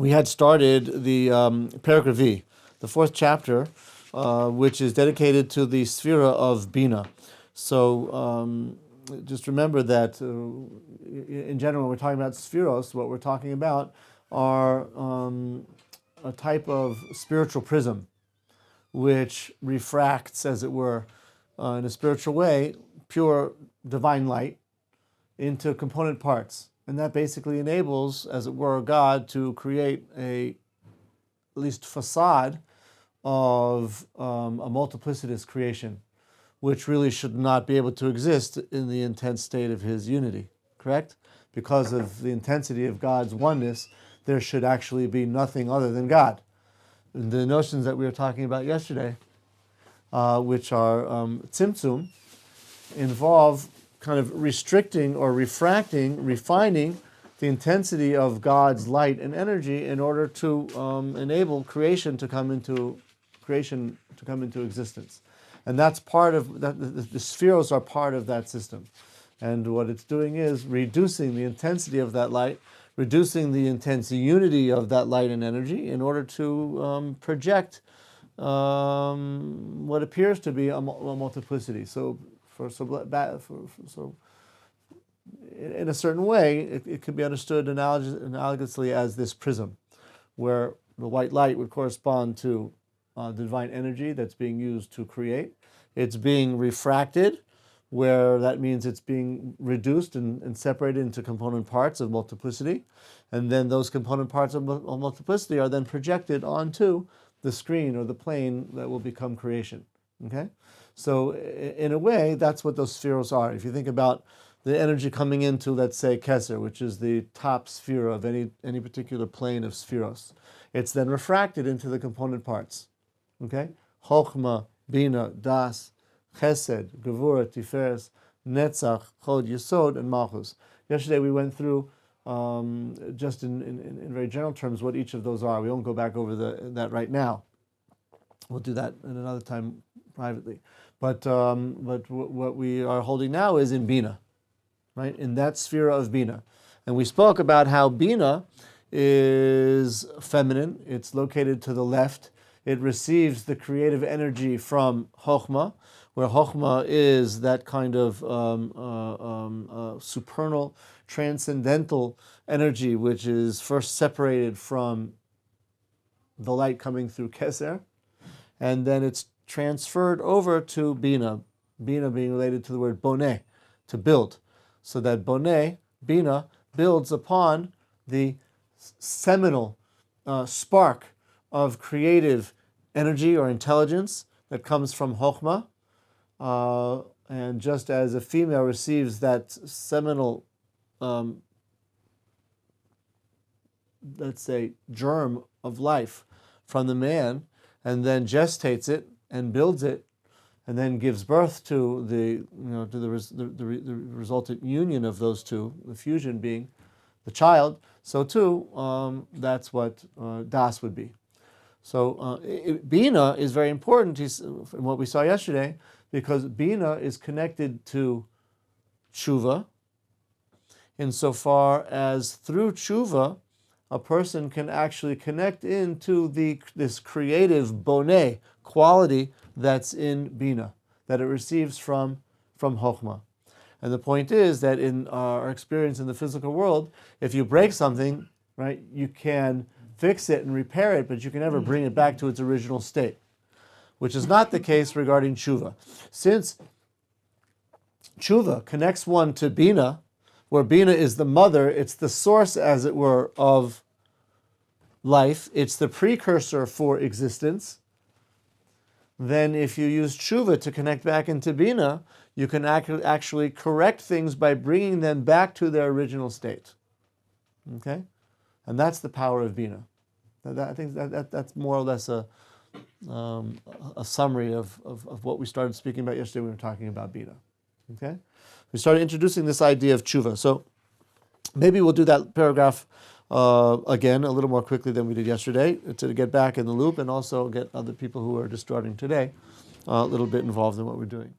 We had started the Perek Revi, the fourth chapter, which is dedicated to the Sphira of Binah. So just remember that in general, when we're talking about Sphiros, what we're talking about are a type of spiritual prism which refracts, as it were, in a spiritual way, pure divine light into component parts. And that basically enables, as it were, God to create at least facade of a multiplicitous creation, which really should not be able to exist in the intense state of his unity, correct? Because of the intensity of God's oneness, there should actually be nothing other than God. And the notions that we were talking about yesterday, which are tzimtzum, involve kind of restricting or refracting, refining the intensity of God's light and energy in order to enable creation to come into existence. And that's part of that. The spheros are part of that system. And what it's doing is reducing the intensity of that light, reducing the intense unity of that light and energy in order to project what appears to be a multiplicity. So in a certain way, it could be understood analogously as this prism, where the white light would correspond to the divine energy that's being used to create. It's being refracted, where that means it's being reduced and separated into component parts of multiplicity. And then those component parts of multiplicity are then projected onto the screen or the plane that will become creation. Okay? So in a way, that's what those spheros are. If you think about the energy coming into, let's say, Keser, which is the top sphere of any particular plane of spheros, it's then refracted into the component parts. Okay? Chochma, Bina, Das, Chesed, Gevurah, Tiferes, Netzach, Chod, Yesod, and Malchus. Yesterday we went through, just in very general terms, what each of those are. We won't go back over that right now. We'll do that in another time privately. But what we are holding now is in Binah, right? In that sphere of Binah. And we spoke about how Binah is feminine. It's located to the left. It receives the creative energy from Chochmah, where Chochmah is that kind of supernal, transcendental energy, which is first separated from the light coming through Keser, and then it's transferred over to Binah, Binah being related to the word boneh, to build. So that boneh, Binah, builds upon the seminal spark of creative energy or intelligence that comes from Chochmah. And just as a female receives that seminal, let's say, germ of life from the man, and then gestates it and builds it, and then gives birth to the resultant union of those two, the fusion being the child, so too that's what Das would be. So Binah is very important in what we saw yesterday, because Binah is connected to tshuva, insofar as through tshuva, a person can actually connect into this creative boneh quality that's in Binah, that it receives from Chochmah. And the point is that in our experience in the physical world, if you break something, right, you can fix it and repair it, but you can never bring it back to its original state, which is not the case regarding tshuva. Since tshuva connects one to Binah, where Binah is the mother, it's the source, as it were, of life, it's the precursor for existence, then if you use tshuva to connect back into Binah, you can actually correct things by bringing them back to their original state. Okay? And that's the power of Binah. I think that's more or less a summary of what we started speaking about yesterday when we were talking about Binah. Okay? We started introducing this idea of tshuva. So maybe we'll do that paragraph again a little more quickly than we did yesterday, to get back in the loop and also get other people who are just starting today a little bit involved in what we're doing.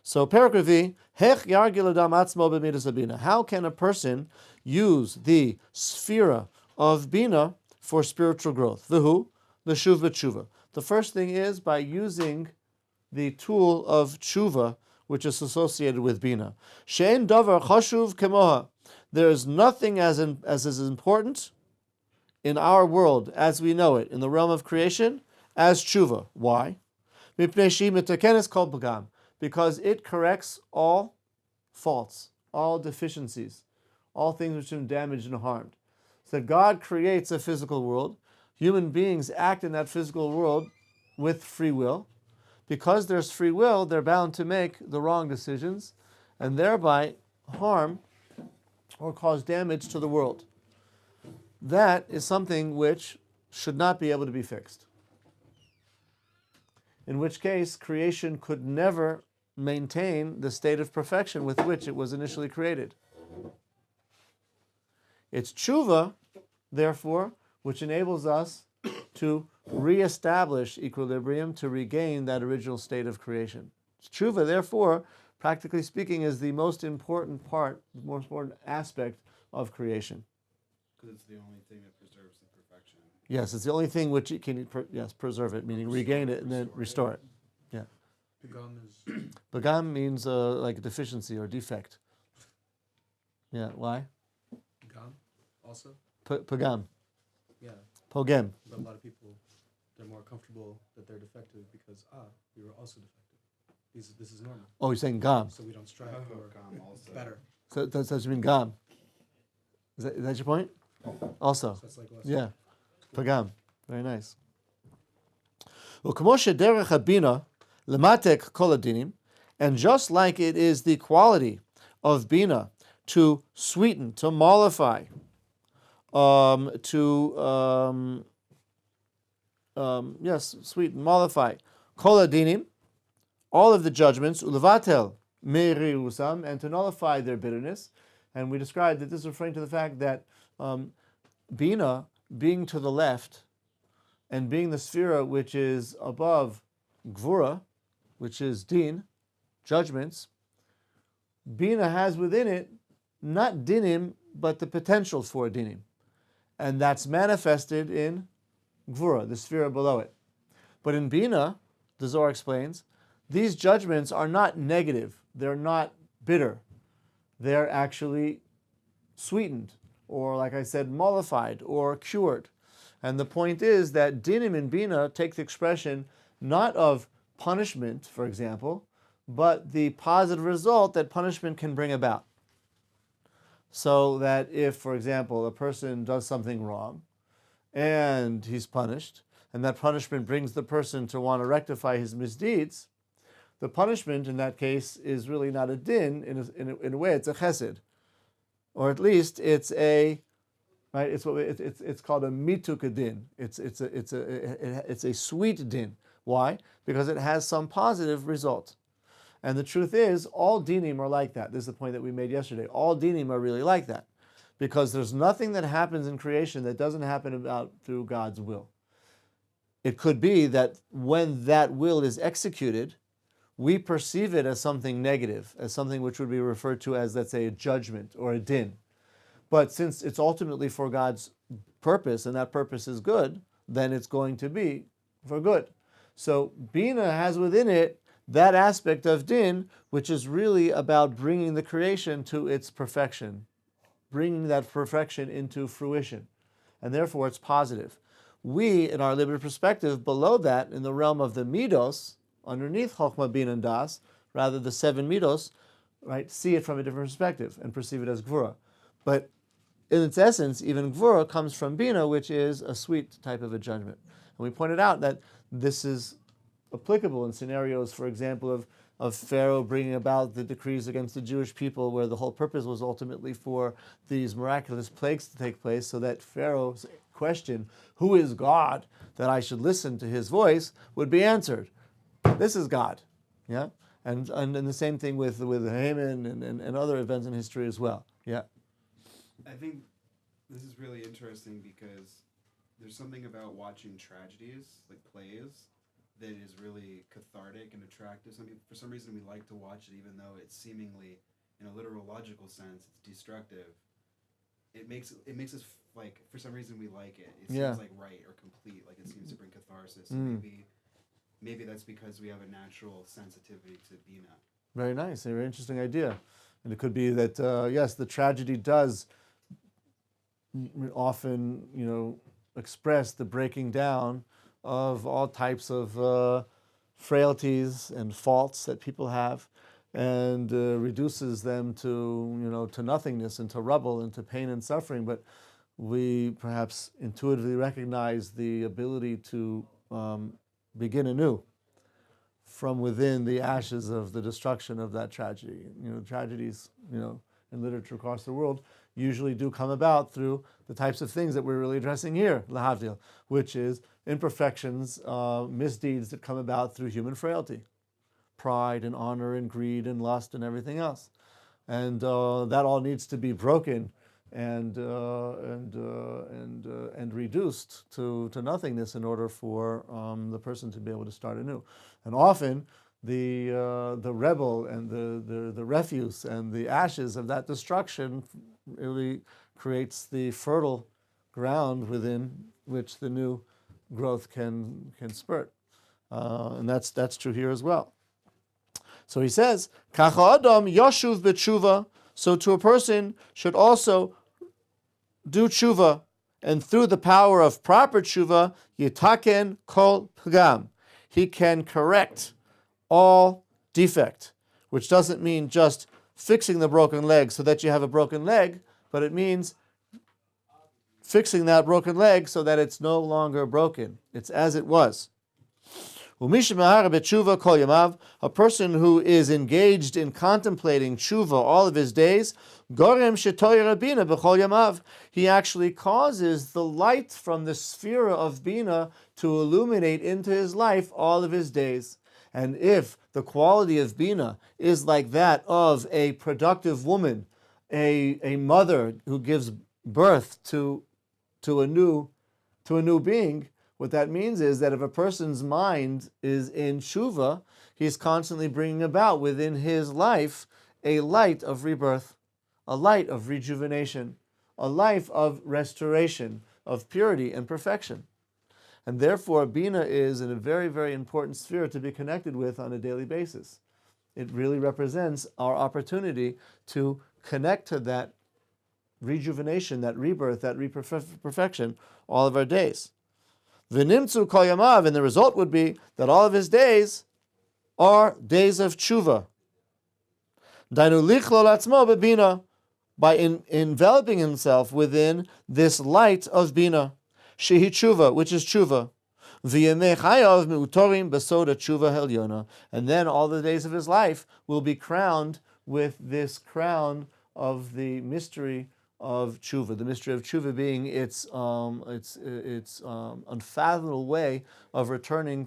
So Perek Revi, Hech yargil adam atzmo b'midas habina. How can a person use the sphera of Binah for spiritual growth. V'hu, l'shuv b'tshuva. The first thing is by using the tool of tshuva, which is associated with Binah. She'en davar chashuv kemoha. There is nothing as is important in our world as we know it, in the realm of creation, as tshuva. Why? Mipnei she'i mitakenes kol pagam. Because it corrects all faults, all deficiencies, all things which have been damaged and harmed. So God creates a physical world. Human beings act in that physical world with free will. Because there's free will, they're bound to make the wrong decisions and thereby harm or cause damage to the world. That is something which should not be able to be fixed. In which case, creation could never maintain the state of perfection with which it was initially created. It's tshuva, therefore, which enables us to reestablish equilibrium, to regain that original state of creation. Tshuva, therefore, practically speaking, is the most important part, the most important aspect of creation. Because it's the only thing that preserves the perfection. Yes, it's the only thing which it can preserve it, meaning regain it and then restore it. Yeah. Pagam means like a deficiency or defect. Yeah, why? Pagam also? Pagam. Yeah. Pogem. But a lot of people, they're more comfortable that they're defective because, we were also defective. This is normal. Oh, you're saying gam. So we don't strive for Gam also. better. So that's what you mean gam. Is that your point? Also. So that's like less. Yeah. Pagam. Very nice. U'kamo shederech habina lematek kol hadinim, and just like it is the quality of Binah to sweeten, to mollify, sweeten, mollify, kol hadinim, all of the judgments, ulevatel merirusam, and to nullify their bitterness. And we described that this is referring to the fact that Binah, being to the left, and being the sphera which is above Gvura, which is din, judgments, Binah has within it not dinim, but the potential for dinim. And that's manifested in Gvura, the sphere below it. But in Binah, the Zohar explains, these judgments are not negative, they're not bitter, they're actually sweetened, or like I said, mollified, or cured. And the point is that dinim in Binah take the expression not of punishment, for example, but the positive result that punishment can bring about. So that if, for example, a person does something wrong and he's punished, and that punishment brings the person to want to rectify his misdeeds, the punishment in that case is really not a din. In a way, it's a chesed, or at least it's a right. It's called a mituk din. It's a sweet din. Why? Because it has some positive result. And the truth is, all dinim are like that. This is the point that we made yesterday. All dinim are really like that, because there's nothing that happens in creation that doesn't happen about through God's will. It could be that when that will is executed, we perceive it as something negative, as something which would be referred to as, let's say, a judgment or a din. But since it's ultimately for God's purpose, and that purpose is good, then it's going to be for good. So Binah has within it that aspect of din, which is really about bringing the creation to its perfection, bringing that perfection into fruition. And therefore it's positive. We, in our limited perspective, below that, in the realm of the midos, underneath Chokhmah, Bin, and Das, rather the 7 midos, right, see it from a different perspective and perceive it as Gvura. But in its essence, even Gvura comes from Binah, which is a sweet type of a judgment. And we pointed out that this is applicable in scenarios, for example, of Pharaoh bringing about the decrees against the Jewish people, where the whole purpose was ultimately for these miraculous plagues to take place, so that Pharaoh's question, who is God, that I should listen to his voice, would be answered. This is God. Yeah? And the same thing with Haman and other events in history as well. Yeah. I think this is really interesting because there's something about watching tragedies, like plays, that is really cathartic and attractive. For some reason, we like to watch it, even though it's seemingly, in a literal, logical sense, it's destructive. it makes us like, for some reason we like it. It Yeah. seems like right or complete. Like it seems to bring catharsis. Mm. Maybe that's because we have a natural sensitivity to Binah. Very nice, a very interesting idea. And it could be that, yes, the tragedy does often, express the breaking down of all types of frailties and faults that people have, and reduces them to nothingness and to rubble and to pain and suffering. But we perhaps intuitively recognize the ability to begin anew from within the ashes of the destruction of that tragedy. Tragedies, in literature across the world usually do come about through the types of things that we're really addressing here, lahavdil, which is imperfections, misdeeds that come about through human frailty, pride and honor and greed and lust and everything else. And that all needs to be broken and reduced to nothingness in order for the person to be able to start anew. And often the rebel and the refuse and the ashes of that destruction really creates the fertile ground within which the new growth can spurt, and that's true here as well. So he says, "Kacha adam yashuv b'tshuva." So to a person should also do tshuva, and through the power of proper tshuva, yitaken kol pagam. He can correct all defect, which doesn't mean just fixing the broken leg so that you have a broken leg, but it means fixing that broken leg so that it's no longer broken. It's as it was. A person who is engaged in contemplating tshuva all of his days, he actually causes the light from the sphere of Binah to illuminate into his life all of his days. And if the quality of Binah is like that of a productive woman, a mother who gives birth to a new being, what that means is that if a person's mind is in tshuva, he's constantly bringing about within his life a light of rebirth, a light of rejuvenation, a life of restoration, of purity and perfection. And therefore, Binah is in a very, very important sphere to be connected with on a daily basis. It really represents our opportunity to connect to that rejuvenation, that rebirth, that perfection all of our days. V'nimtzu kol yamav, and the result would be that all of his days are days of tshuva. Dainu lichlol atzmo b'bina, by enveloping himself within this light of Binah. Shehi tshuva, which is tshuva. V'yemei chayav meutorim b'sod tshuva helyona, and then all the days of his life will be crowned with this crown of the mystery of tshuva, the mystery of tshuva being its unfathomable way of returning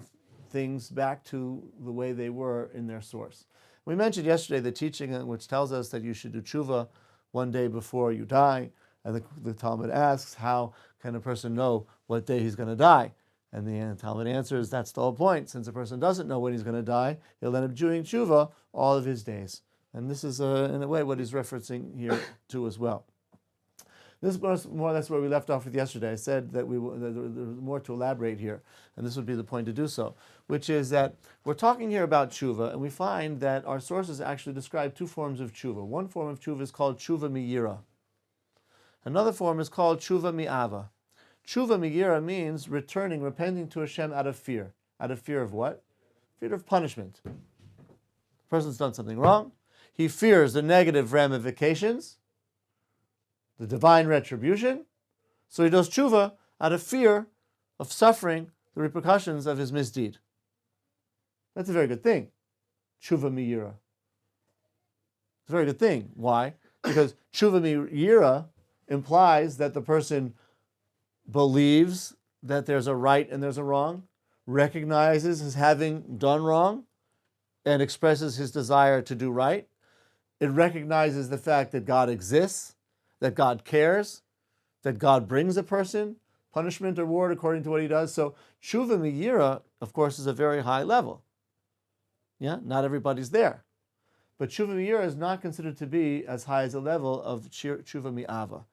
things back to the way they were in their source. We mentioned yesterday the teaching which tells us that you should do tshuva one day before you die, and the Talmud asks, how can a person know what day he's going to die? And the Talmud answers, that's the whole point. Since a person doesn't know when he's going to die, he'll end up doing tshuva all of his days. And this is, in a way, what he's referencing here too as well. This was more or less where we left off with yesterday. I said that there was more to elaborate here, and this would be the point to do so, which is that we're talking here about tshuva, and we find that our sources actually describe two forms of tshuva. One form of tshuva is called tshuva miyira. Another form is called tshuva mi'ava. Tshuva miyira means returning, repenting to Hashem out of fear. Out of fear of what? Fear of punishment. The person's done something wrong. He fears the negative ramifications, the divine retribution, so he does tshuva out of fear of suffering the repercussions of his misdeed. That's a very good thing. Tshuva miyira. It's a very good thing. Why? Because tshuva miyira implies that the person believes that there's a right and there's a wrong, recognizes his having done wrong, and expresses his desire to do right. It recognizes the fact that God exists, that God cares, that God brings a person punishment or reward according to what he does. So tshuva miyira, of course, is a very high level. Yeah, not everybody's there. But tshuva miyira is not considered to be as high as a level of tshuva mi'ava.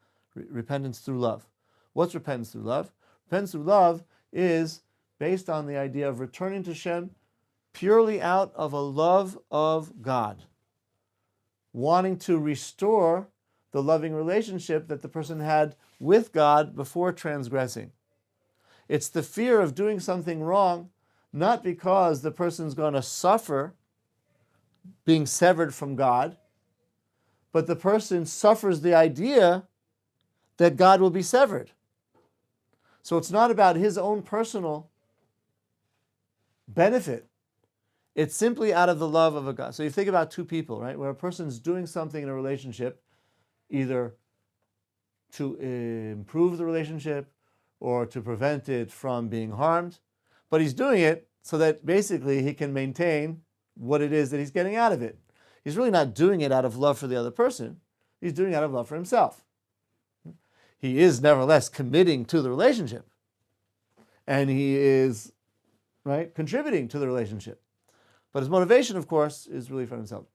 repentance through love. What's repentance through love? Repentance through love is based on the idea of returning to Shem purely out of a love of God, wanting to restore the loving relationship that the person had with God before transgressing. It's the fear of doing something wrong, not because the person's going to suffer being severed from God, but the person suffers the idea that God will be severed. So it's not about his own personal benefit. It's simply out of the love of a God. So you think about two people, right? Where a person's doing something in a relationship, either to improve the relationship or to prevent it from being harmed, but he's doing it so that basically he can maintain what it is that he's getting out of it. He's really not doing it out of love for the other person. He's doing it out of love for himself. He is nevertheless committing to the relationship, and he is, right, contributing to the relationship. But his motivation, of course, is really for himself,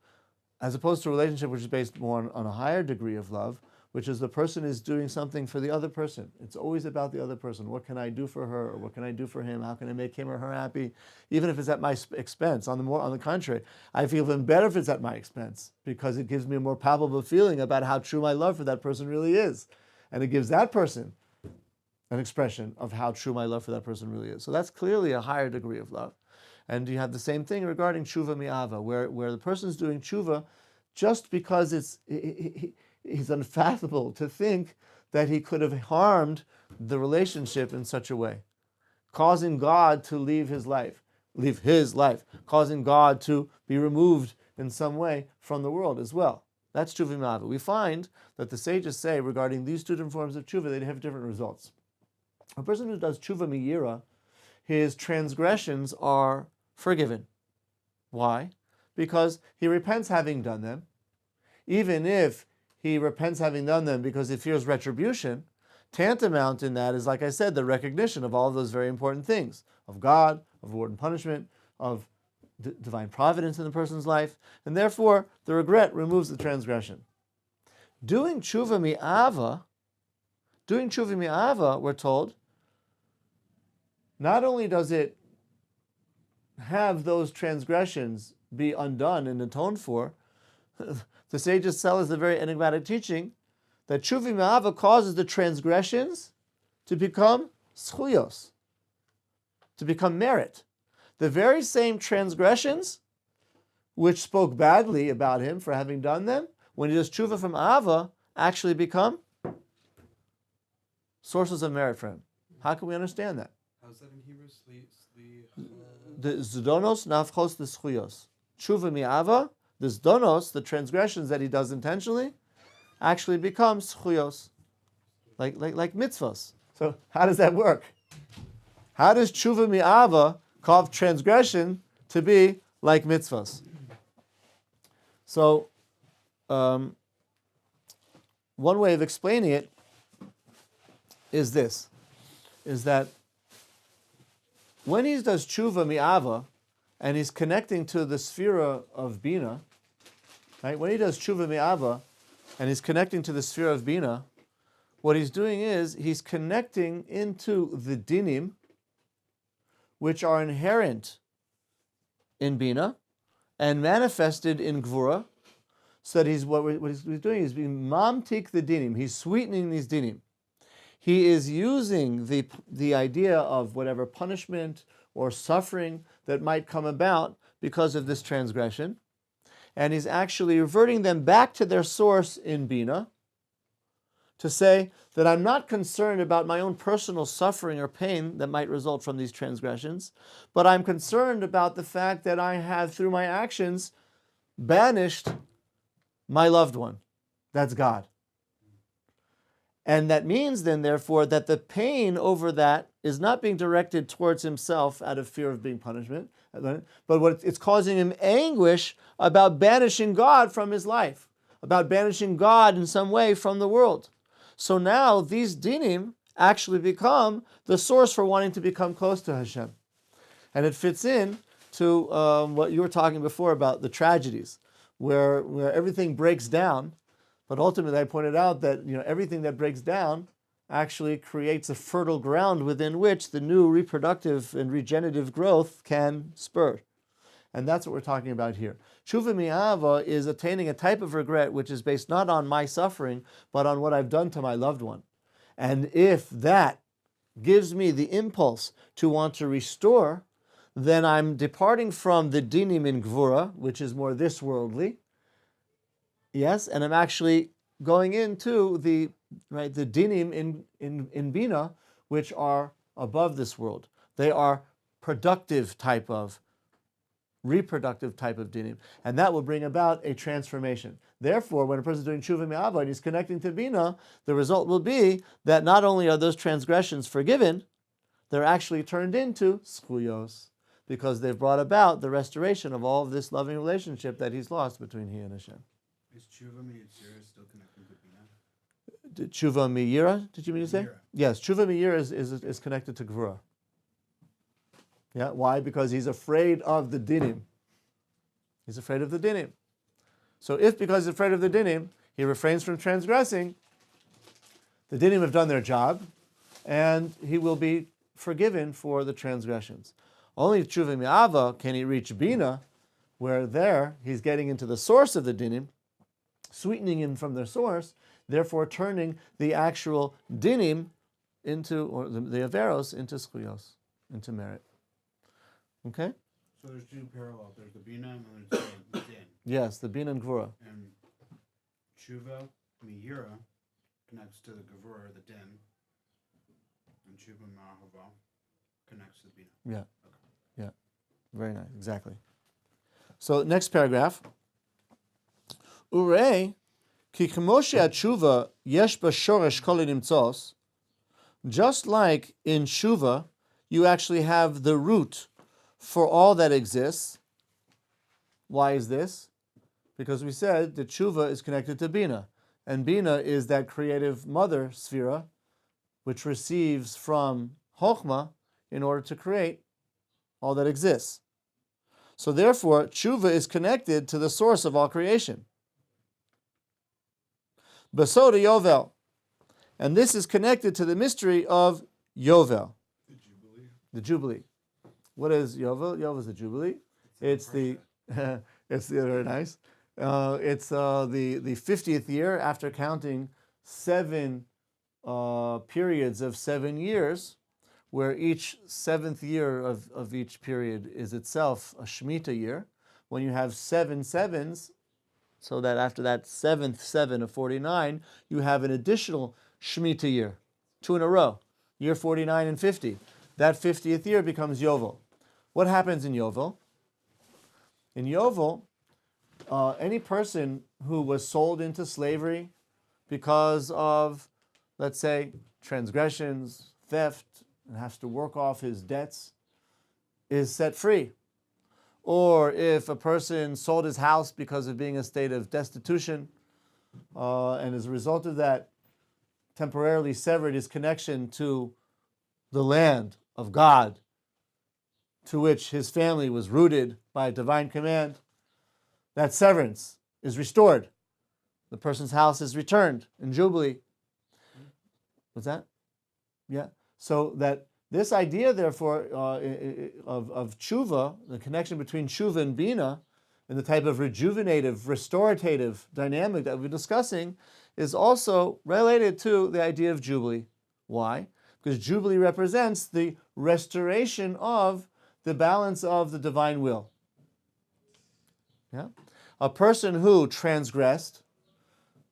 as opposed to a relationship which is based more on a higher degree of love, which is the person is doing something for the other person. It's always about the other person. What can I do for her? Or what can I do for him? How can I make him or her happy? Even if it's at my expense. On the contrary, I feel even better if it's at my expense, because it gives me a more palpable feeling about how true my love for that person really is. And it gives that person an expression of how true my love for that person really is. So that's clearly a higher degree of love. And you have the same thing regarding tshuva mi'ava, where the person's doing tshuva just because he's unfathomable to think that he could have harmed the relationship in such a way, causing God to leave his life, causing God to be removed in some way from the world as well. That's tshuva mi'ava. We find that the sages say regarding these two different forms of tshuva, they have different results. A person who does tshuva miyira, his transgressions are forgiven. Why? Because he repents having done them. Even if he repents having done them because he fears retribution, tantamount in that is, like I said, the recognition of all of those very important things, of God, of reward and punishment, of divine providence in the person's life, and therefore the regret removes the transgression. Doing tshuva mi'ava, we're told, not only does it have those transgressions be undone and atoned for, the sages tell us the very enigmatic teaching that tshuva mi'ava causes the transgressions to become schuyos, to become merit. The very same transgressions which spoke badly about him for having done them, when he does tshuva from Ava, actually become sources of merit for him. How can we understand that? How's that in Hebrew? The zdonos nafchos the schuyos. Tshuva mi'ava, the zdonos, the transgressions that he does intentionally, actually become schuyos, like mitzvahs. So how does that work? How does tshuva mi'ava cause transgression to be like mitzvahs? So, one way of explaining it is this, is that when he does tshuva mi'ava, and he's connecting to the sphera of Binah, right? When he does tshuva mi'ava, and he's connecting to the sphere of Binah, what he's doing is he's connecting into the dinim, which are inherent in Binah and manifested in Gvura, so that what he's doing is being mamtik the dinim. He's sweetening these dinim. He is using the idea of whatever punishment or suffering that might come about because of this transgression, and he's actually reverting them back to their source in Binah, to say that I'm not concerned about my own personal suffering or pain that might result from these transgressions, but I'm concerned about the fact that I have, through my actions, banished my loved one. That's God. And that means then, therefore, that the pain over that is not being directed towards himself out of fear of being punishment, but what it's causing him anguish about banishing God from his life, about banishing God in some way from the world. So now these dinim actually become the source for wanting to become close to Hashem. And it fits in to what you were talking before about the tragedies, where everything breaks down, But ultimately, I pointed out that everything that breaks down actually creates a fertile ground within which the new reproductive and regenerative growth can spur. And that's what we're talking about here. Tshuva mi'ava is attaining a type of regret which is based not on my suffering, but on what I've done to my loved one. And if that gives me the impulse to want to restore, then I'm departing from the dinim in Gvura, which is more this worldly. Yes, and I'm actually going into the dinim in Binah, which are above this world. They are reproductive type of dinim, and that will bring about a transformation. Therefore, when a person is doing tshuva mi'ava and he's connecting to Binah, the result will be that not only are those transgressions forgiven, they're actually turned into zchuyos, because they've brought about the restoration of all of this loving relationship that he's lost between he and Hashem. Is tshuva mi'yitzira still connected to Binah? Tshuva mi'yira, did you mean to say? Miyira. Yes, tshuva mi'yira is connected to Gvura. Yeah, why? Because he's afraid of the dinim. He's afraid of the dinim. So if because he's afraid of the dinim, he refrains from transgressing, the dinim have done their job, and he will be forgiven for the transgressions. Only tshuva mi'ava can he reach Binah, where there he's getting into the source of the dinim, sweetening him from their source, therefore turning the actual dinim into, or the averos, into zchuyos, into merit. Okay? So there's two parallels. There's the Binah and there's the din. Yes, the Binah and Gvura. And tshuva mi'yira connects to the Gevurah, the din, and tshuva ma'ahava connects to the Binah. Yeah. Okay. Yeah. Very nice. Exactly. So next paragraph. Urei ki k'moshe tshuva yesh ba shoresh kol nimtzos. Just like in tshuva, you actually have the root for all that exists. Why is this? Because we said that tshuva is connected to Binah, and Binah is that creative mother sphera which receives from Chokhmah in order to create all that exists. So therefore, tshuva is connected to the source of all creation. Basoda Yovel. And this is connected to the mystery of Yovel. The Jubilee. The Jubilee. What is Yovel? Yovel is the Jubilee. It's the very nice. It's the 50th year after counting 7 periods of 7 years, where each 7th year of each period is itself a Shemitah year. When you have 7 sevens, so that after that 7th 7 of 49, you have an additional Shemitah year, 2 in a row, year 49 and 50. That 50th year becomes Yovel. What happens in Yovel? In Yovel, any person who was sold into slavery because of, let's say, transgressions, theft, and has to work off his debts, is set free. Or if a person sold his house because of being in a state of destitution, and as a result of that, temporarily severed his connection to the land of God, to which his family was rooted by a divine command, that severance is restored. The person's house is returned in Jubilee. What's that? Yeah. So that this idea, therefore, of tshuva, the connection between tshuva and Binah, and the type of rejuvenative, restorative dynamic that we're discussing, is also related to the idea of Jubilee. Why? Because Jubilee represents the restoration of the balance of the divine will. Yeah? A person who transgressed,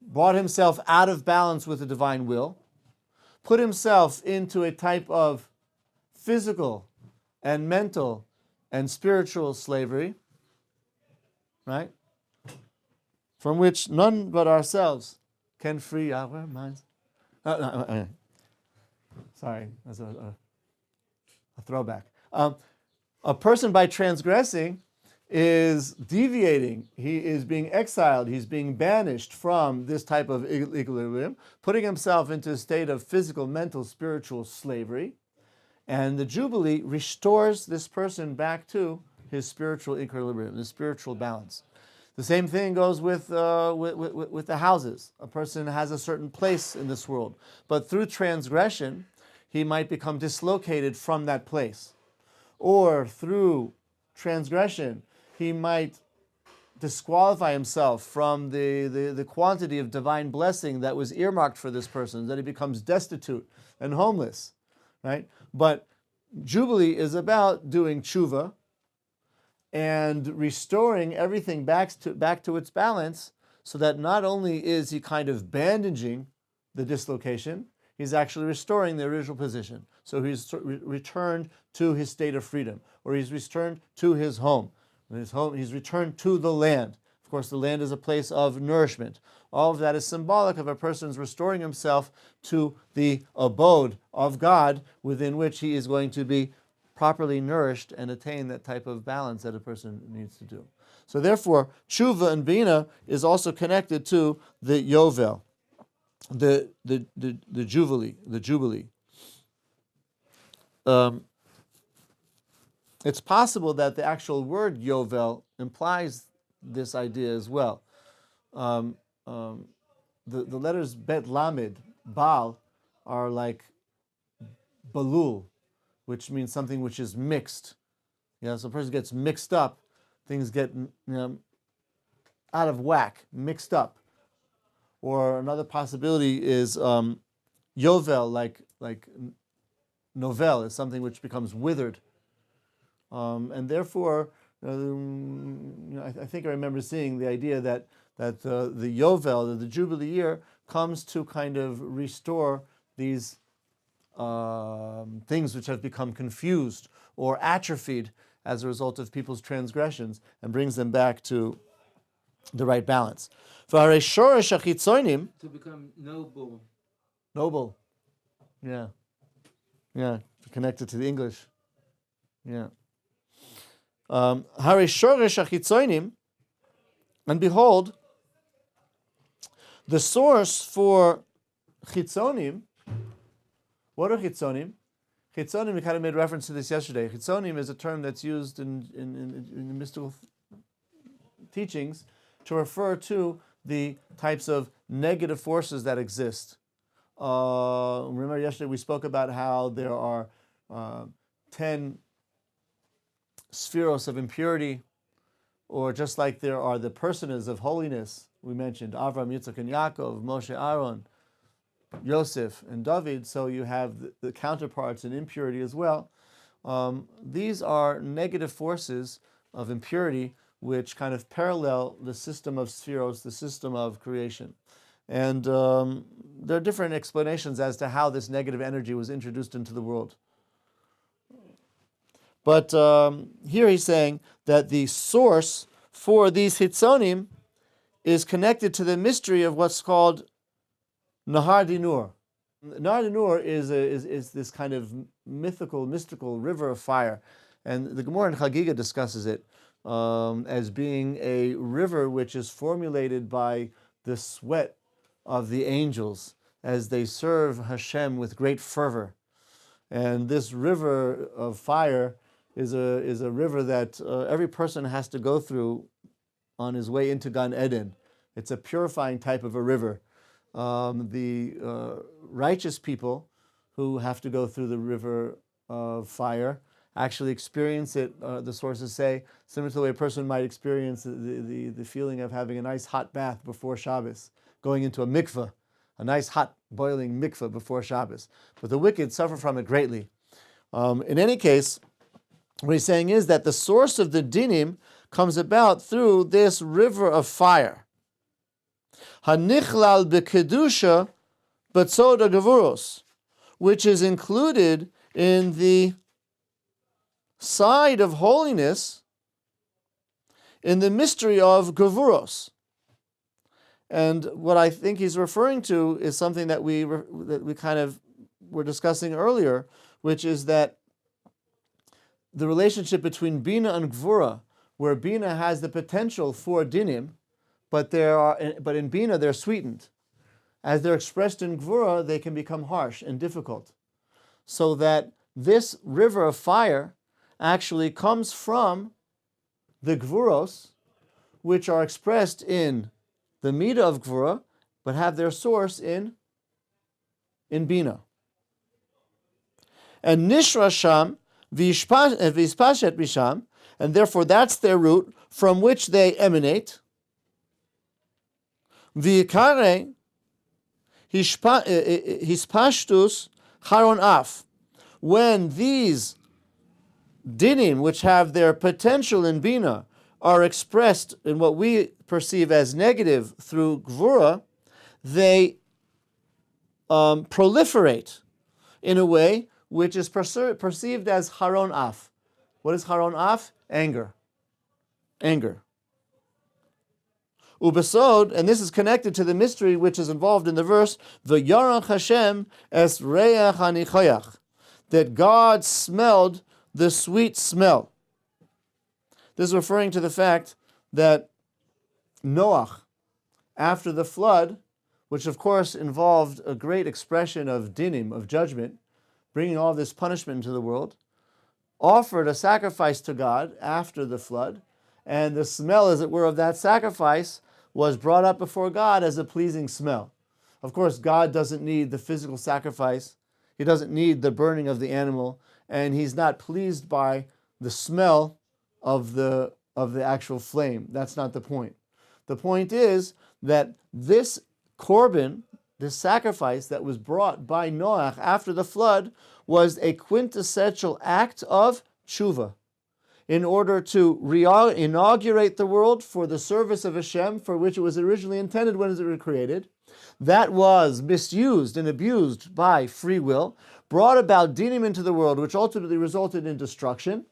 brought himself out of balance with the divine will, put himself into a type of physical and mental and spiritual slavery, right? From which none but ourselves can free our minds. Sorry, that's a throwback. A person by transgressing is deviating. He is being exiled. He's being banished from this type of equilibrium, putting himself into a state of physical, mental, spiritual slavery. And the Jubilee restores this person back to his spiritual equilibrium, his spiritual balance. The same thing goes with the houses. A person has a certain place in this world, but through transgression, he might become dislocated from that place. Or through transgression, he might disqualify himself from the quantity of divine blessing that was earmarked for this person, that he becomes destitute and homeless, right? But Jubilee is about doing tshuva and restoring everything back to its balance, so that not only is he kind of bandaging the dislocation, he's actually restoring the original position. So he's returned to his state of freedom, or he's returned to his home. He's returned to the land. Of course, the land is a place of nourishment. All of that is symbolic of a person's restoring himself to the abode of God, within which he is going to be properly nourished and attain that type of balance that a person needs to do. So therefore, tshuva and Binah is also connected to the Yovel, the Jubilee. It's possible that the actual word Yovel implies this idea as well. The letters Bet Lamed, Baal, are like Balul, which means something which is mixed. So a person gets mixed up, things get out of whack, mixed up. Or another possibility is Yovel, like Novel, is something which becomes withered. And therefore, I think I remember seeing the idea that the Yovel, the Jubilee year, comes to kind of restore these things which have become confused or atrophied as a result of people's transgressions, and brings them back to the right balance. To become noble. Noble. Yeah. Connected to the English. Yeah. And behold, the source for chitzonim. What are chitzonim? Chitzonim, we kind of made reference to this yesterday. Chitzonim is a term that's used in the mystical teachings to refer to the types of negative forces that exist. Remember yesterday we spoke about how there are 10 spheros of impurity, or just like there are the personas of holiness. We mentioned Avram, Yitzchak, and Yaakov, Moshe, Aaron, Yosef, and David. So you have the counterparts in impurity as well. These are negative forces of impurity which kind of parallel the system of spheros, the system of creation. And there are different explanations as to how this negative energy was introduced into the world. But here he's saying that the source for these hitzonim is connected to the mystery of what's called Nahar Dinur. Nahar Dinur is this kind of mystical river of fire. And the Gemara in Chagiga discusses it as being a river which is formulated by the sweat of the angels as they serve Hashem with great fervor. And this river of fire is a river that every person has to go through on his way into Gan Eden. It's a purifying type of a river. The righteous people who have to go through the river of fire actually experience it, the sources say, similar to the way a person might experience the feeling of having a nice hot bath before Shabbos, going into a mikveh, a nice hot boiling mikveh before Shabbos. But the wicked suffer from it greatly. In any case, what he's saying is that the source of the dinim comes about through this river of fire. Hanichlal b'kedusha b'tzoda gevuros, which is included in the side of holiness in the mystery of gevuros. And what I think he's referring to is something that we kind of were discussing earlier, which is that the relationship between Binah and Gvura, where Binah has the potential for dinim, but in Binah they're sweetened. As they're expressed in Gvura, they can become harsh and difficult. So that this river of fire actually comes from the Gvuros, which are expressed in the midah of Gvura, but have their source in Binah. And Nishra Sham, Vispashet Bisham, and therefore that's their root from which they emanate. V'ikare Hispashtus Haron Af. When these dinim, which have their potential in Binah, are expressed in what we perceive as negative through Gvura, they proliferate in a way which is perceived as Haron Af. What is Haron Af? Anger. Ubesod, and this is connected to the mystery which is involved in the verse, V'yarach Hashem es reach hanichoyach, that God smelled the sweet smell. This is referring to the fact that Noach, after the flood, which of course involved a great expression of dinim, of judgment, bringing all this punishment into the world, offered a sacrifice to God after the flood, and the smell, as it were, of that sacrifice was brought up before God as a pleasing smell. Of course, God doesn't need the physical sacrifice. He doesn't need the burning of the animal, and he's not pleased by the smell of the actual flame. That's not the point. The point is that this korban, this sacrifice that was brought by Noach after the flood, was a quintessential act of tshuva in order to inaugurate the world for the service of Hashem, for which it was originally intended when it was created. That was misused and abused by free will, brought about dinim into the world, which ultimately resulted in destruction.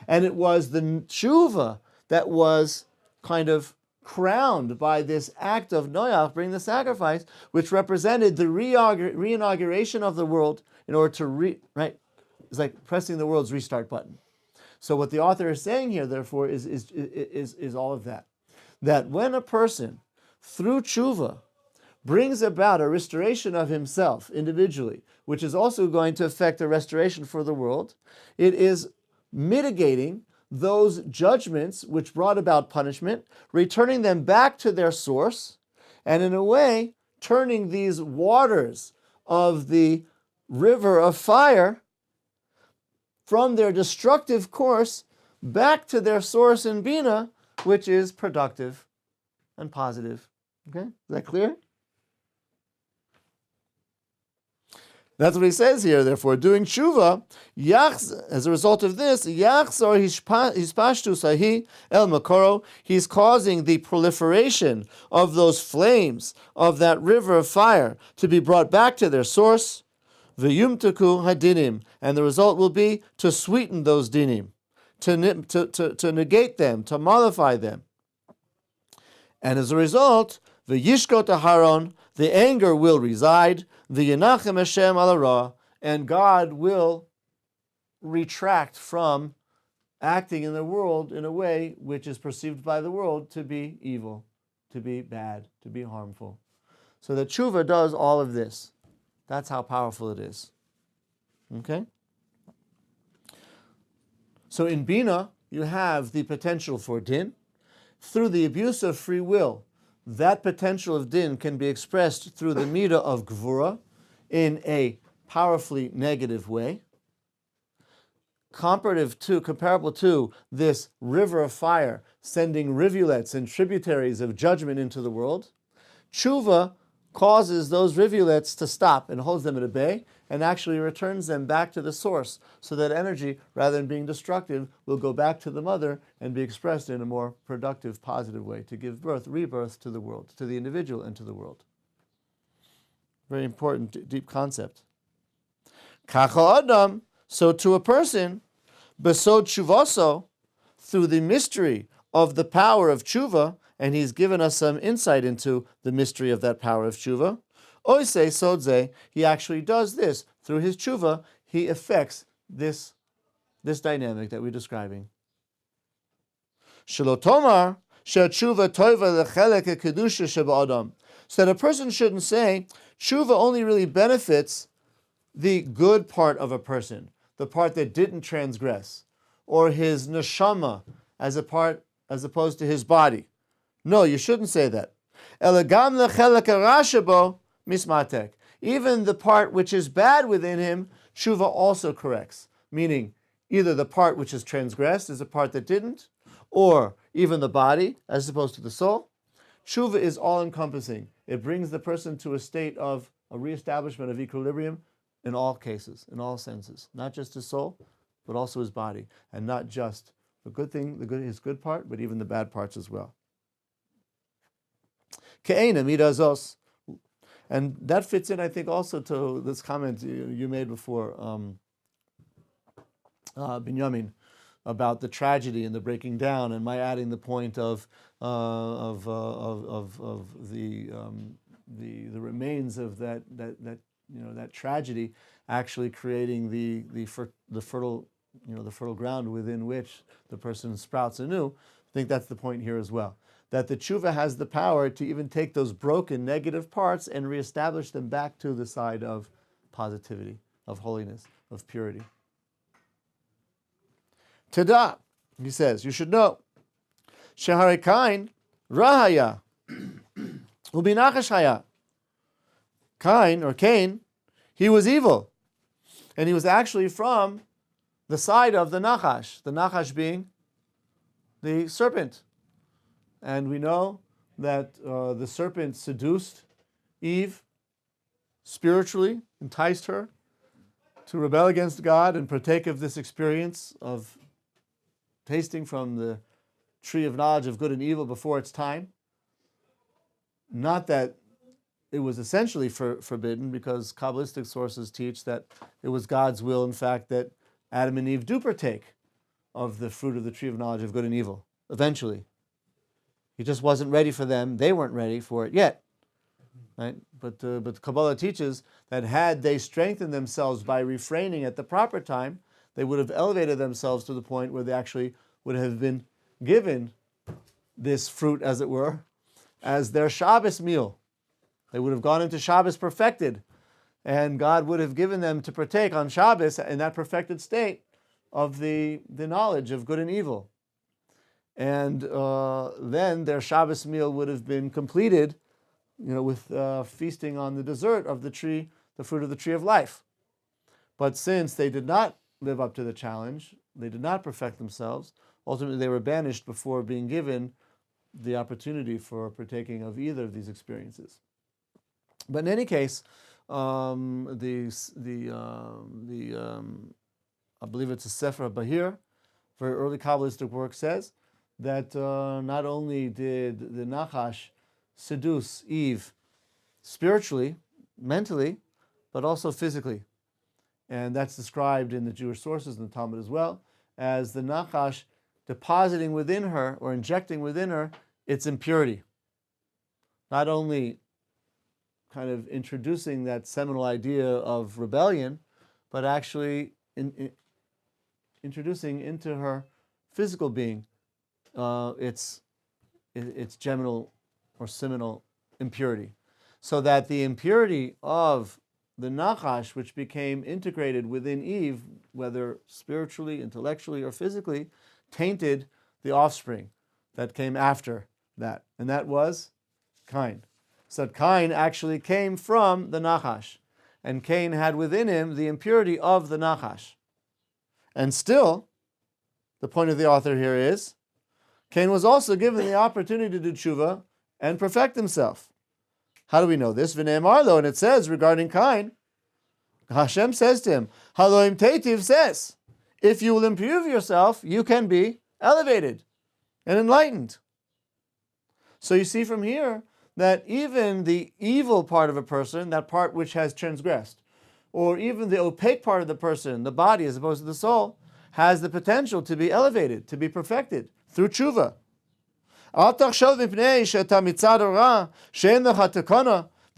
And it was the tshuva that was kind of crowned by this act of Noach, bringing the sacrifice, which represented the re-inauguration of the world in order to it's like pressing the world's restart button. So what the author is saying here, therefore, is all of that. That when a person, through tshuva, brings about a restoration of himself individually, which is also going to affect a restoration for the world, it is mitigating those judgments which brought about punishment, returning them back to their source, and in a way, turning these waters of the river of fire from their destructive course back to their source in Binah, which is productive and positive. Okay? Is that clear? That's what he says here. Therefore, doing tshuva, as a result of this, yachzor hispashtus ahi el makoro, he's causing the proliferation of those flames of that river of fire to be brought back to their source. V'yumtaku hadinim, and the result will be to sweeten those dinim, to negate them, to mollify them. And as a result, v'yishkot aharon, the anger will reside, v'yenachem Hashem al hara, and God will retract from acting in the world in a way which is perceived by the world to be evil, to be bad, to be harmful. So the tshuva does all of this. That's how powerful it is. Okay? So in Binah, you have the potential for din. Through the abuse of free will, that potential of din can be expressed through the midah of gvura in a powerfully negative way. Comparable to this river of fire sending rivulets and tributaries of judgment into the world, tshuva causes those rivulets to stop and holds them at bay and actually returns them back to the source, so that energy, rather than being destructive, will go back to the mother and be expressed in a more productive, positive way to give rebirth to the world, to the individual and to the world. Very important, deep concept. Kacha adam, so to a person, besod tshuvaso, through the mystery of the power of tshuva, and he's given us some insight into the mystery of that power of tshuva. Oisei sodze, he actually does this. Through his tshuva, he affects this dynamic that we're describing. Shalotomar, she'tshuva toiva lechelek kedusha sheba'adam. So that a person shouldn't say, tshuva only really benefits the good part of a person, the part that didn't transgress, or his neshama as opposed to his body. No, you shouldn't say that. Elegam lechelek harasha bo mismatek. Even the part which is bad within him, tshuva also corrects. Meaning, either the part which is transgressed is a part that didn't, or even the body, as opposed to the soul. Tshuva is all-encompassing. It brings the person to a state of a reestablishment of equilibrium in all cases, in all senses. Not just his soul, but also his body. And not just the good thing, his good part, but even the bad parts as well. Ke'ena midazos. And that fits in, I think, also to this comment you made before, Binyamin, about the tragedy and the breaking down, and my adding the point of the remains of that tragedy actually creating the fertile ground within which the person sprouts anew. I think that's the point here as well. That the tshuva has the power to even take those broken negative parts and reestablish them back to the side of positivity, of holiness, of purity. Tada, he says, you should know. Shehare Kain rahaya ubinachash haya. Kain, or Cain, he was evil. And he was actually from the side of the Nachash being the serpent. And we know that the serpent seduced Eve spiritually, enticed her to rebel against God and partake of this experience of tasting from the tree of knowledge of good and evil before its time. Not that it was essentially forbidden, because Kabbalistic sources teach that it was God's will, in fact, that Adam and Eve do partake of the fruit of the tree of knowledge of good and evil, eventually. He just wasn't ready for them. They weren't ready for it yet. Right? But Kabbalah teaches that had they strengthened themselves by refraining at the proper time, they would have elevated themselves to the point where they actually would have been given this fruit, as it were, as their Shabbos meal. They would have gone into Shabbos perfected, and God would have given them to partake on Shabbos in that perfected state of the knowledge of good and evil. And then their Shabbos meal would have been completed, with feasting on the dessert of the tree, the fruit of the tree of life. But since they did not live up to the challenge, they did not perfect themselves, ultimately they were banished before being given the opportunity for partaking of either of these experiences. But in any case, I believe it's a Sefer Bahir, very early Kabbalistic work, says that not only did the Nachash seduce Eve spiritually, mentally, but also physically. And that's described in the Jewish sources and the Talmud as well, as the Nachash depositing within her, or injecting within her, its impurity. Not only kind of introducing that seminal idea of rebellion, but actually introducing into her physical being its genital or seminal impurity. So that the impurity of the Nachash, which became integrated within Eve, whether spiritually, intellectually, or physically, tainted the offspring that came after that. And that was Cain. So Cain actually came from the Nachash. And Cain had within him the impurity of the Nachash. And still, the point of the author here is, Cain was also given the opportunity to do tshuva and perfect himself. How do we know this? V'ne'emar lo, and it says regarding Cain, Hashem says to him, Haloim Teitiv says, if you will improve yourself, you can be elevated and enlightened. So you see from here that even the evil part of a person, that part which has transgressed, or even the opaque part of the person, the body as opposed to the soul, has the potential to be elevated, to be perfected through tshuva. The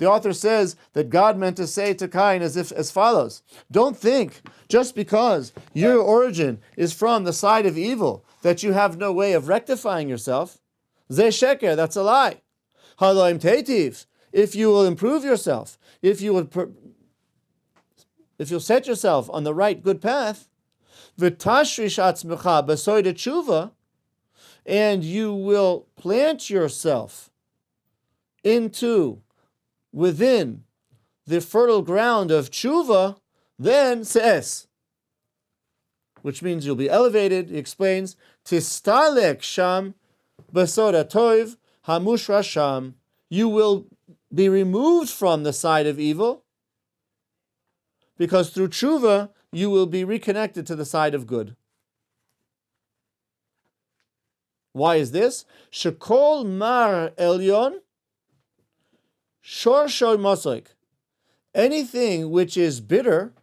author says that God meant to say to Cain as follows: don't think just because your origin is from the side of evil that you have no way of rectifying yourself. Zeh sheker, that's a lie. Haloim teitiv, if you will improve yourself, if you'll set yourself on the right good path, v'tashrish atzmecha b'soid tshuva, and you will plant yourself within the fertile ground of tshuva, then says, which means you'll be elevated. He explains, Tistalek sham besoda toiv hamushra sham. You will be removed from the side of evil, because through tshuva you will be reconnected to the side of good. Why is this? Shekol mar elyon shor shor mosoik. Anything which is bitter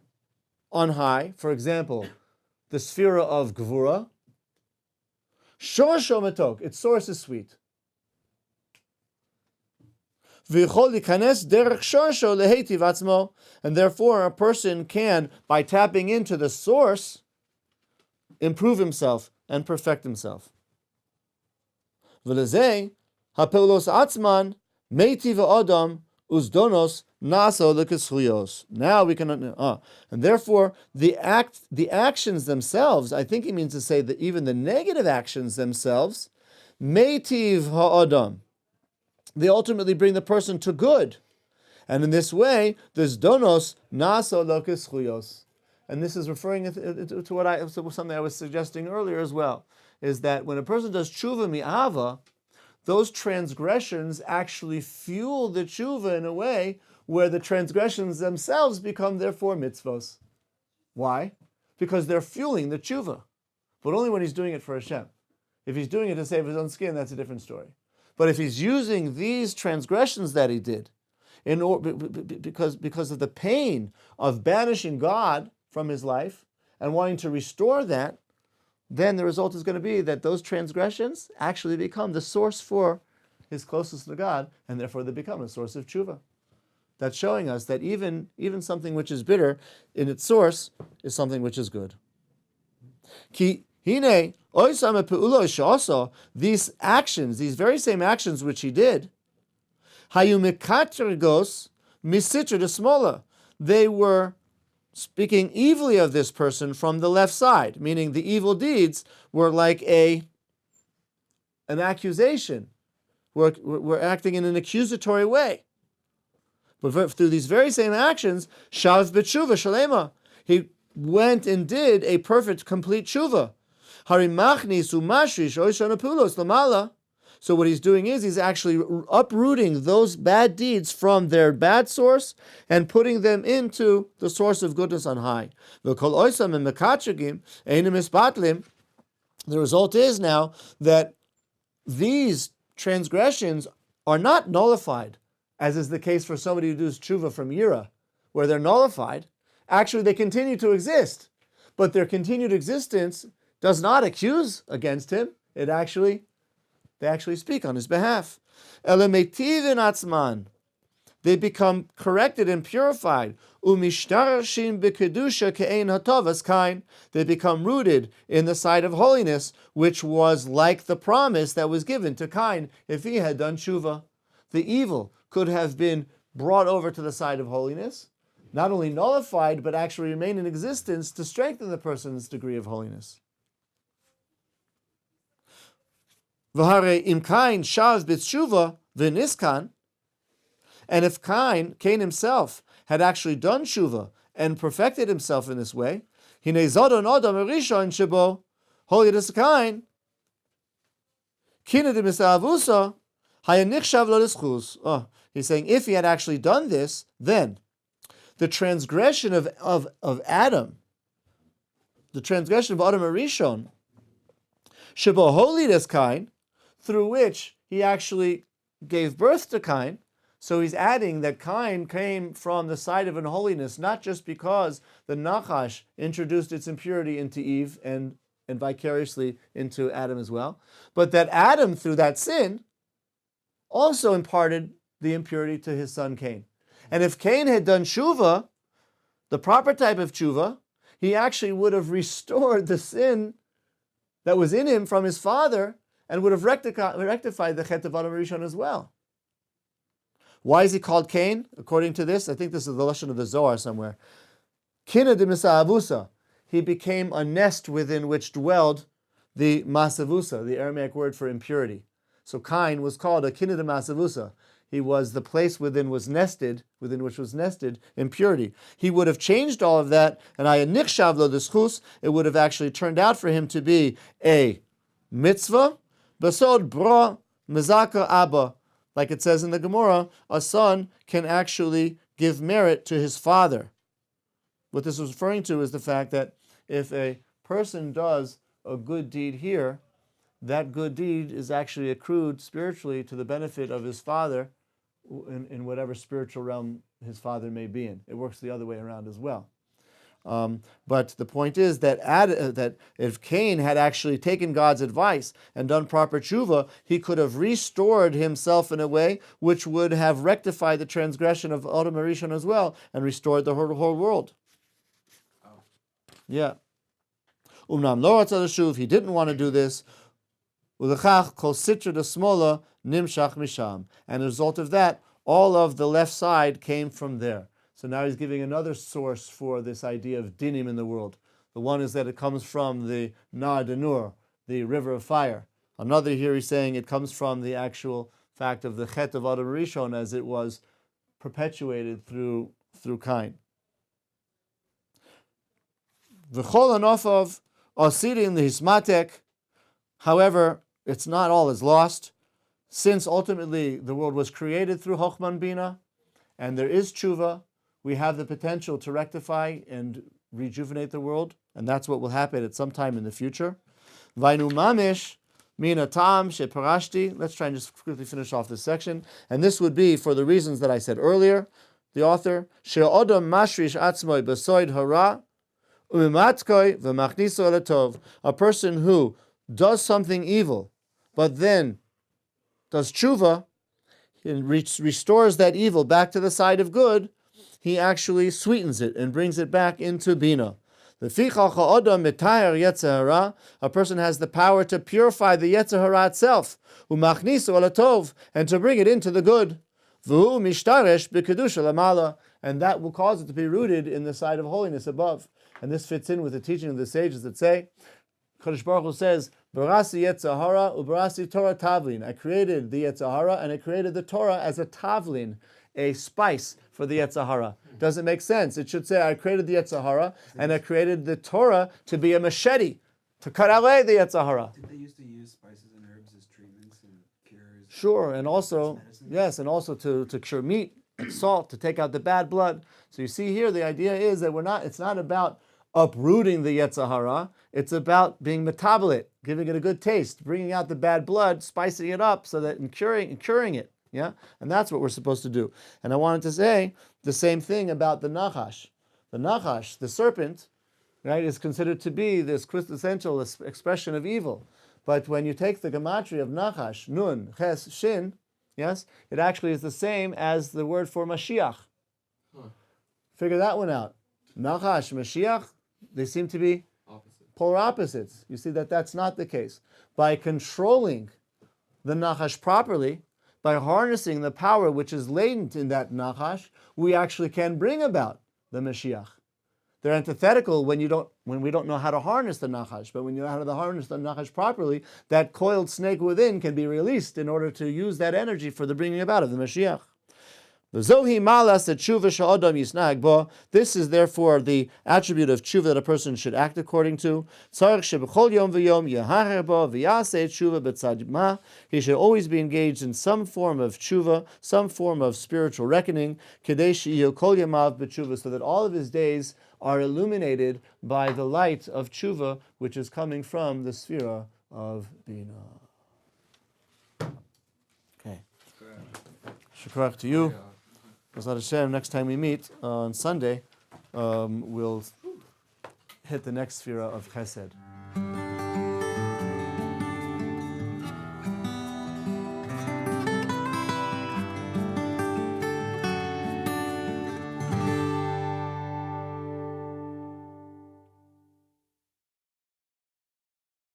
on high, for example, the sphera of Devorah, shor shor matok, its source is sweet. And therefore a person can, by tapping into the source, improve himself and perfect himself. Now we can, and therefore the actions themselves, I think he means to say that even the negative actions themselves, meitiv ha'adam, they ultimately bring the person to good. And in this way, there's donos naso lokis chuyos. And this is referring to something I was suggesting earlier as well, is that when a person does tshuva mi'ava, those transgressions actually fuel the tshuva in a way where the transgressions themselves become therefore mitzvos. Why? Because they're fueling the tshuva. But only when he's doing it for Hashem. If he's doing it to save his own skin, that's a different story. But if he's using these transgressions that he did because of the pain of banishing God from his life and wanting to restore that, then the result is going to be that those transgressions actually become the source for his closeness to God, and therefore they become a source of tshuva. That's showing us that even something which is bitter in its source is something which is good. Ki hine oisame pe'ulo she'asa, these actions, these very same actions which he did, hayu mekatrigos misitra de smola, they were speaking evilly of this person from the left side, meaning the evil deeds were like an accusation. We're acting in an accusatory way. But through these very same actions, shav b'tshuva shalema, he went and did a perfect, complete tshuva. Harimachnis umashrish oishana pulos lamala. So what he's doing is he's actually uprooting those bad deeds from their bad source and putting them into the source of goodness on high. The result is now that these transgressions are not nullified, as is the case for somebody who does tshuva from Yira, where they're nullified. Actually, they continue to exist, but their continued existence does not accuse against him. They actually speak on his behalf. They become corrected and purified. They become rooted in the side of holiness, which was like the promise that was given to Cain if he had done tshuva. The evil could have been brought over to the side of holiness, not only nullified, but actually remain in existence to strengthen the person's degree of holiness. And if Cain himself had actually done tshuva and perfected himself in this way, he's saying if he had actually done this, then the transgression of Adam, the transgression of Adam Arishon, shebo holidas Cain, through which he actually gave birth to Cain. So he's adding that Cain came from the side of unholiness, not just because the Nachash introduced its impurity into Eve and vicariously into Adam as well, but that Adam, through that sin, also imparted the impurity to his son Cain. And if Cain had done tshuva, the proper type of tshuva, he actually would have restored the sin that was in him from his father and would have rectified the chet of Adam Rishon as well. Why is he called Cain? According to this, I think this is the lashon of the Zohar somewhere. Kina de misa'avusa. He became a nest within which dwelled the masavusa, the Aramaic word for impurity. So Cain was called a kineda masavusa. He was the place within which was nested impurity. He would have changed all of that, and nichshav lo d'schus, it would have actually turned out for him to be a mitzvah, basod bra mezaka abba. Like it says in the Gemara, a son can actually give merit to his father. What this was referring to is the fact that if a person does a good deed here, that good deed is actually accrued spiritually to the benefit of his father in whatever spiritual realm his father may be in. It works the other way around as well. But the point is that if Cain had actually taken God's advice and done proper tshuva, he could have restored himself in a way which would have rectified the transgression of Adam Rishon as well and restored the whole world. Oh. Yeah. Umnam lo ratzah l'shuv, he didn't want to do this. Ulechach kol sitra d'smola nimshach misham. And as a result of that, all of the left side came from there. So now he's giving another source for this idea of dinim in the world. The one is that it comes from the Nar Danur, the river of fire. Another here he's saying it comes from the actual fact of the chet of Adam Rishon as it was perpetuated through Cain. V'chol anofav asirin lehismatek. However, it's not all is lost, since ultimately the world was created through Chochman Binah, and there is tshuva. We have the potential to rectify and rejuvenate the world, and that's what will happen at some time in the future. Vainu mamish mina tam sheparashti. Let's try and just quickly finish off this section. And this would be for the reasons that I said earlier. The author, she'odam mashrish atzmoi besoid hara umimatkoi v'machniso elatov. A person who does something evil, but then does tshuva, and restores that evil back to the side of good, he actually sweetens it and brings it back into Binah. A person has the power to purify the Yetzer Hara itself, and to bring it into the good. And that will cause it to be rooted in the side of holiness above. And this fits in with the teaching of the sages that say, Kadosh Baruch Hu says, Barasi Yetzer Hara ubarasi Torah tavlin. I created the Yetzer Hara and I created the Torah as a tavlin, a spice for the Yetzer Hara. Doesn't make sense. It should say, I created the Yetzer Hara and I created the Torah to be a machete, to cut away the Yetzer Hara. Did they used to use spices and herbs as treatments and cures? Sure, and also, yes, and also to cure meat and salt, to take out the bad blood. So you see here, the idea is that it's not about uprooting the Yetzer Hara, it's about being metabolit, giving it a good taste, bringing out the bad blood, spicing it up so that and curing it. Yeah, and that's what we're supposed to do. And I wanted to say the same thing about the Nachash. The Nachash, the serpent, right, is considered to be this quintessential expression of evil. But when you take the gematria of Nachash, Nun, Ches, Shin, yes, it actually is the same as the word for Mashiach. Figure that one out. Nachash, Mashiach, they seem to be polar opposites. You see that that's not the case. By controlling the Nachash properly, by harnessing the power which is latent in that Nachash, we actually can bring about the Mashiach. They're antithetical when we don't know how to harness the Nachash, but when you know how to harness the Nachash properly, that coiled snake within can be released in order to use that energy for the bringing about of the Mashiach. This is therefore the attribute of tshuva that a person should act according to. He should always be engaged in some form of tshuva, some form of spiritual reckoning, so that all of his days are illuminated by the light of tshuva, which is coming from the sphere of Binah. Okay. Shukrach to you. B'ezrat Hashem, next time we meet on Sunday, we'll hit the next sphere of Chesed.